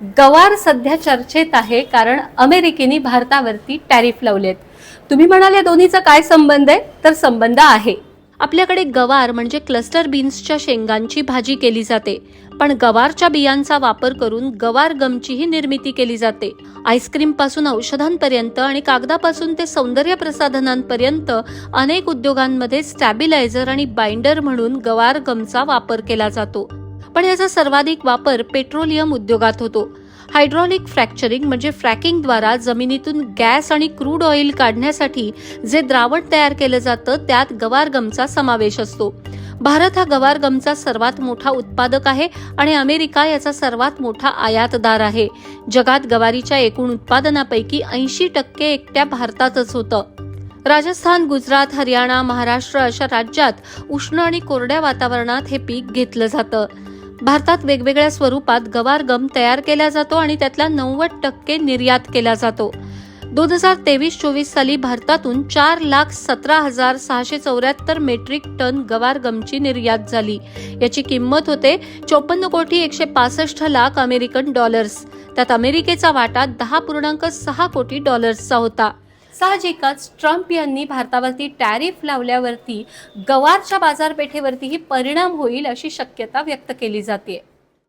गवार सध्या चर्चेत आहे कारण अमेरिकेने भारतावरती टॅरिफ लावलेत। तुम्ही म्हणाले दोन्हीचा काय संबंध आहे? तर संबंध आहे। आपल्याकडे गवार म्हणजे क्लस्टर बीन्सच्या शेंगांची भाजी केली जाते, पण गवारच्या बियांचा वापर करून गवार गमचीही निर्मिती केली जाते। आईस्क्रीम पासून औषधांपर्यंत आणि कागदापासून ते सौंदर्य प्रसाधनांपर्यंत अनेक उद्योगांमध्ये स्टॅबिलायझर आणि बाइंडर म्हणून गवार गमचा वापर केला जातो। पण याचा सर्वाधिक वापर पेट्रोलियम उद्योगात होतो। हायड्रॉलिक फ्रॅक्चरिंग म्हणजे फ्रॅकिंगद्वारा जमिनीतून गॅस आणि क्रूड ऑइल काढण्यासाठी जे द्रावण तयार केलं जातं त्यात गवार गमचा समावेश असतो। भारत हा गवार गमचा सर्वात मोठा उत्पादक आहे आणि अमेरिका याचा सर्वात मोठा आयातदार आहे। जगात गवारीच्या एकूण उत्पादनापैकी 80% एकट्या भारतातच होतं। राजस्थान, गुजरात, हरियाणा, महाराष्ट्र अशा राज्यात उष्ण आणि कोरड्या वातावरणात हे पीक घेतलं जातं। भारतात वेगवेगळ्या स्वरूपात गवार गम तयार केला जातो आणि त्यातला 90% निर्यात केला जातो। 2023-24 साली भारतातून 4,17,674 मेट्रिक टन गवार गमची निर्यात झाली। याची किंमत होते 54,165 अमेरिकन डॉलर्स। त्यात अमेरिकेचा वाटा 10.6 कोटी डॉलर्सचा होता। साहजिकच ट्रम्प यांनी भारतावरती टॅरिफ लावल्यावरती गवारच्या बाजारपेठेवरतीही परिणाम होईल अशी शक्यता व्यक्त केली जाते।